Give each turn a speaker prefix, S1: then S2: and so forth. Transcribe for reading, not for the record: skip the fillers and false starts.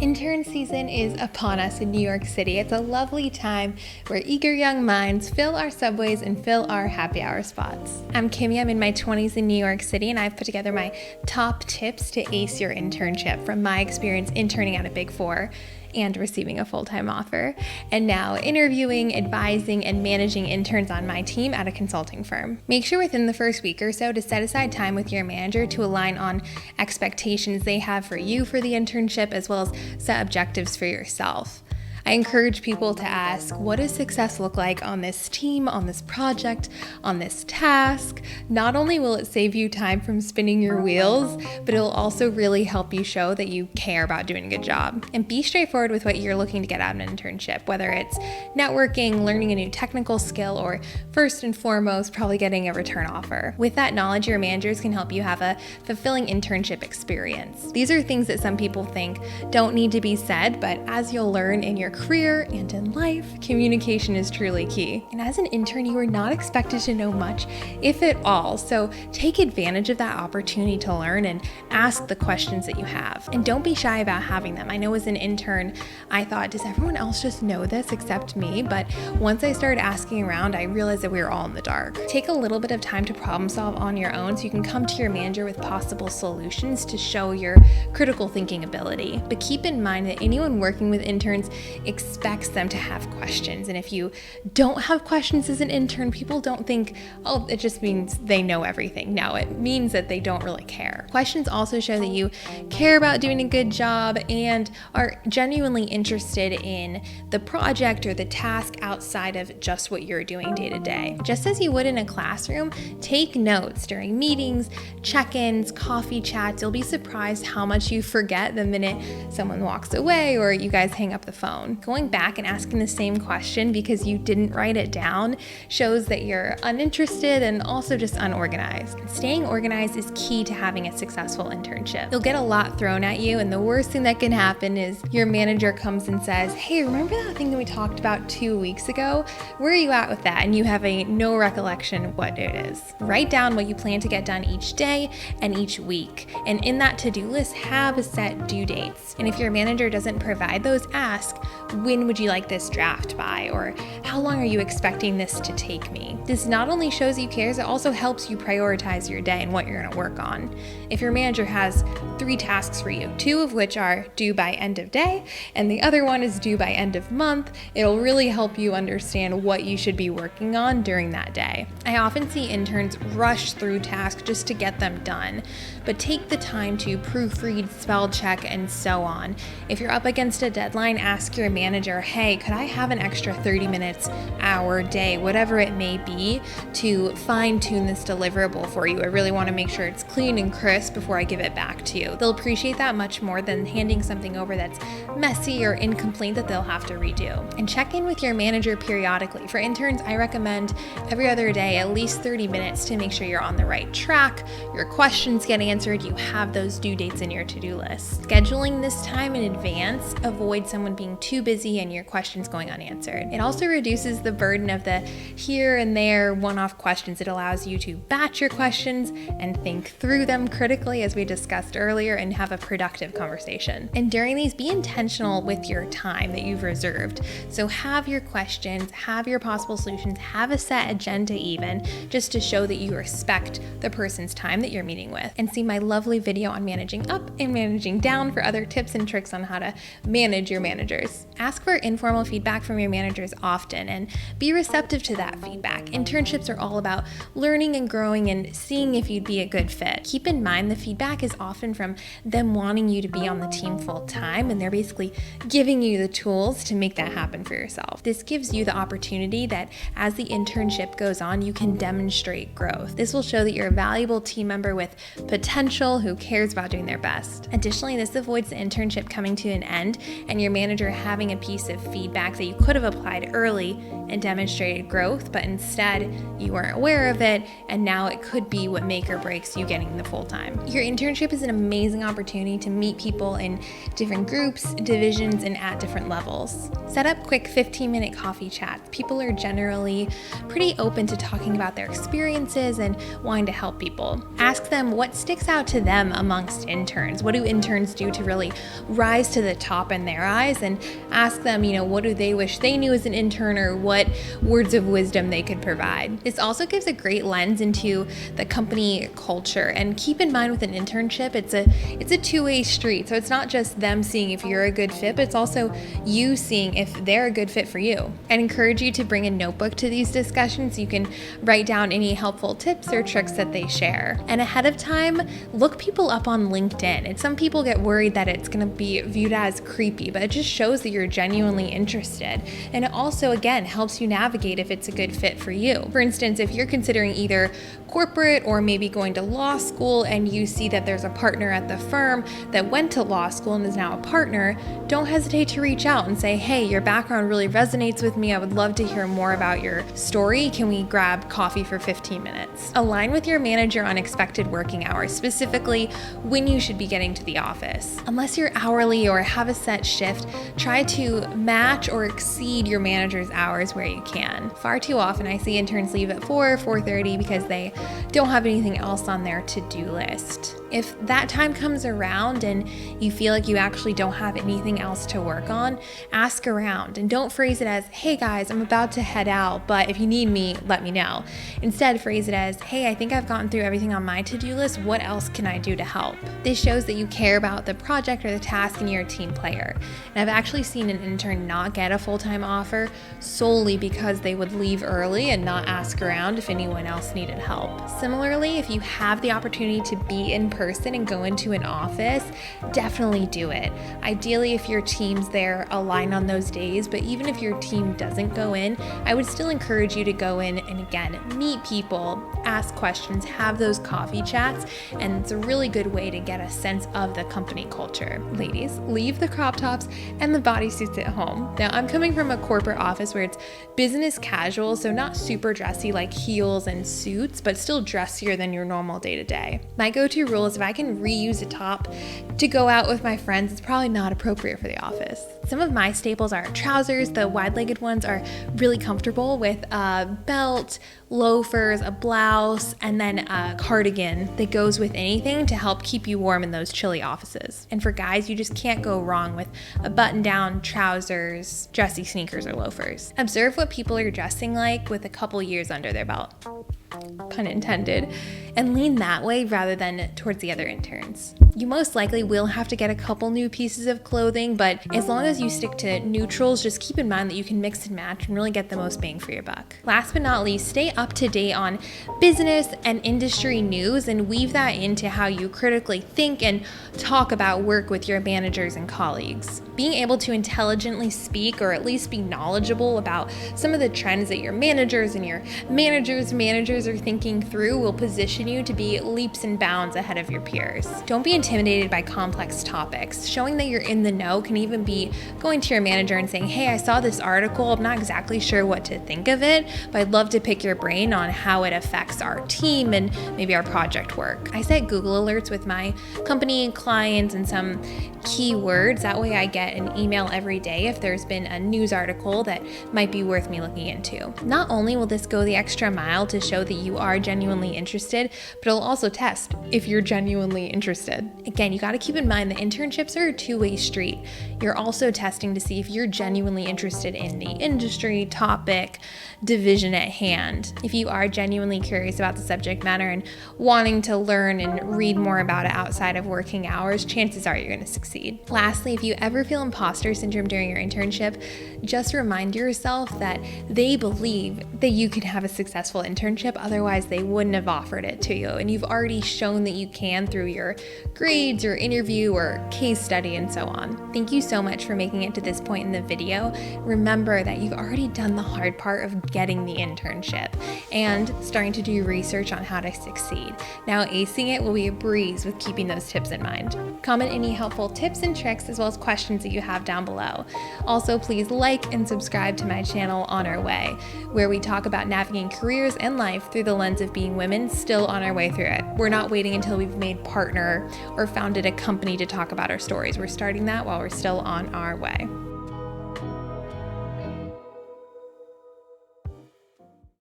S1: Intern season is upon us in New York City. It's a lovely time where eager young minds fill our subways and fill our happy hour spots. I'm Kimmy, I'm in my 20s in New York City, and I've put together my top tips to ace your internship from my experience interning at a Big Four and receiving a full-time offer, and now interviewing, advising, and managing interns on my team at a consulting firm. Make sure within the first week or so to set aside time with your manager to align on expectations they have for you for the internship, as well as set objectives for yourself. I encourage people to ask, what does success look like on this team, on this project, on this task? Not only will it save you time from spinning your wheels, but it'll also really help you show that you care about doing a good job. And be straightforward with what you're looking to get out of an internship, whether it's networking, learning a new technical skill, or first and foremost, probably getting a return offer. With that knowledge, your managers can help you have a fulfilling internship experience. These are things that some people think don't need to be said, but as you'll learn in your career and in life, communication is truly key. And as an intern, you are not expected to know much, if at all. So take advantage of that opportunity to learn and ask the questions that you have. And don't be shy about having them. I know as an intern, I thought, does everyone else just know this except me? But once I started asking around, I realized that we were all in the dark. Take a little bit of time to problem solve on your own so you can come to your manager with possible solutions to show your critical thinking ability. But keep in mind that anyone working with interns expects them to have questions. And if you don't have questions as an intern, people don't think, oh, it just means they know everything. No, it means that they don't really care. Questions also show that you care about doing a good job and are genuinely interested in the project or the task outside of just what you're doing day to day. Just as you would in a classroom, take notes during meetings, check-ins, coffee chats. You'll be surprised how much you forget the minute someone walks away or you guys hang up the phone. Going back and asking the same question because you didn't write it down shows that you're uninterested and also just unorganized. Staying organized is key to having a successful internship. You'll get a lot thrown at you, and the worst thing that can happen is your manager comes and says, hey, remember that thing that we talked about 2 weeks ago? Where are you at with that? And you have no recollection of what it is. Write down what you plan to get done each day and each week. And in that to-do list, have set due dates. And if your manager doesn't provide those, ask, when would you like this draft by? Or how long are you expecting this to take me? This not only shows you cares, it also helps you prioritize your day and what you're going to work on. If your manager has 3 tasks for you, 2 of which are due by end of day, and the other one is due by end of month, it'll really help you understand what you should be working on during that day. I often see interns rush through tasks just to get them done, but take the time to proofread, spell check, and so on. If you're up against a deadline, ask your manager, hey, could I have an extra 30 minutes, hour, day, whatever it may be, to fine-tune this deliverable for you. I really want to make sure it's clean and crisp before I give it back to you. They'll appreciate that much more than handing something over that's messy or incomplete that they'll have to redo. And check in with your manager periodically. For interns, I recommend every other day, at least 30 minutes to make sure you're on the right track, your questions get answered, you have those due dates in your to-do list. Scheduling this time in advance avoids someone being too busy and your questions going unanswered. It also reduces the burden of the here and there one-off questions. It allows you to batch your questions and think through them critically, as we discussed earlier, and have a productive conversation. And during these, be intentional with your time that you've reserved. So have your questions, have your possible solutions, have a set agenda even, just to show that you respect the person's time that you're meeting with. And see my lovely video on managing up and managing down for other tips and tricks on how to manage your managers. Ask for informal feedback from your managers often and be receptive to that feedback. Internships are all about learning and growing and seeing if you'd be a good fit. Keep in mind the feedback is often from them wanting you to be on the team full time, and they're basically giving you the tools to make that happen for yourself. This gives you the opportunity that as the internship goes on, you can demonstrate growth. This will show that you're a valuable team member with potential who cares about doing their best. Additionally, this avoids the internship coming to an end and your manager having having a piece of feedback that you could have applied early and demonstrated growth, but instead you weren't aware of it, and now it could be what make or breaks you getting the full-time. Your internship is an amazing opportunity to meet people in different groups, divisions, and at different levels. Set up quick 15-minute coffee chats. People are generally pretty open to talking about their experiences and wanting to help people. Ask them what sticks out to them amongst interns. What do interns do to really rise to the top in their eyes? And ask them, what do they wish they knew as an intern, or what words of wisdom they could provide. This also gives a great lens into the company culture. And keep in mind, with an internship, it's a two-way street. So it's not just them seeing if you're a good fit, but it's also you seeing if they're a good fit for you. I'd encourage you to bring a notebook to these discussions so you can write down any helpful tips or tricks that they share. And ahead of time, look people up on LinkedIn. And some people get worried that it's going to be viewed as creepy, but it just shows that you're genuinely interested. And it also, again, helps you navigate if it's a good fit for you. For instance, if you're considering either corporate or maybe going to law school and you see that there's a partner at the firm that went to law school and is now a partner, don't hesitate to reach out and say, hey, your background really resonates with me. I would love to hear more about your story. Can we grab coffee for 15 minutes? Align with your manager on expected working hours, specifically when you should be getting to the office. Unless you're hourly or have a set shift, try to match or exceed your manager's hours where you can. Far too often I see interns leave at 4:30 because they don't have anything else on their to-do list. If that time comes around and you feel like you actually don't have anything else to work on, ask around and don't phrase it as, hey guys, I'm about to head out, but if you need me, let me know. Instead, phrase it as, hey, I think I've gotten through everything on my to-do list. What else can I do to help? This shows that you care about the project or the task and you're a team player. And I've actually seen an intern not get a full-time offer solely because they would leave early and not ask around if anyone else needed help. Similarly, if you have the opportunity to be in person and go into an office, definitely do it. Ideally, if your team's there, align on those days, but even if your team doesn't go in, I would still encourage you to go in and, again, meet people, ask questions, have those coffee chats, and it's a really good way to get a sense of the company culture. Ladies, leave the crop tops and the bodysuits at home. Now, I'm coming from a corporate office where it's business casual, so not super dressy like heels and suits, but still dressier than your normal day-to-day. My go-to rule is if I can reuse a top to go out with my friends, it's probably not appropriate for the office. Some of my staples are trousers. The wide-legged ones are really comfortable with a belt, loafers, a blouse, and then a cardigan that goes with anything to help keep you warm in those chilly offices. And for guys, you just can't go wrong with a button-down, trousers, dressy sneakers, or loafers. Observe what people are dressing like with a couple years under their belt, pun intended, and lean that way rather than towards the other interns. You most likely will have to get a couple new pieces of clothing, but as long as you stick to neutrals, just keep in mind that you can mix and match and really get the most bang for your buck. Last but not least, stay up to date on business and industry news and weave that into how you critically think and talk about work with your managers and colleagues. Being able to intelligently speak, or at least be knowledgeable about some of the trends that your managers and your managers are thinking through, will position you to be leaps and bounds ahead of your peers. Don't be intimidated by complex topics. Showing that you're in the know can even be going to your manager and saying, hey, I saw this article. I'm not exactly sure what to think of it, but I'd love to pick your brain on how it affects our team and maybe our project work. I set Google alerts with my company clients and some keywords. That way I get an email every day if there's been a news article that might be worth me looking into. Not only will this go the extra mile to show that you are genuinely interested, but it'll also test if you're genuinely interested. Again, you got to keep in mind that internships are a two-way street. You're also testing to see if you're genuinely interested in the industry, topic, division at hand. If you are genuinely curious about the subject matter and wanting to learn and read more about it outside of working hours, chances are you're going to succeed. Lastly, if you ever feel imposter syndrome during your internship, just remind yourself that they believe that you can have a successful internship, otherwise they wouldn't have offered it to you. And you've already shown that you can through your grades, your interview, or case study, and so on. Thank you so much for making it to this point in the video. Remember that you've already done the hard part of getting the internship. and starting to do research on how to succeed. Now, acing it will be a breeze with keeping those tips in mind. Comment any helpful tips and tricks as well as questions that you have down below. Also, please like and subscribe to my channel On Our Way, where we talk about navigating careers and life through the lens of being women still on our way through it. We're not waiting until we've made partner or founded a company to talk about our stories. We're starting that while we're still on our way.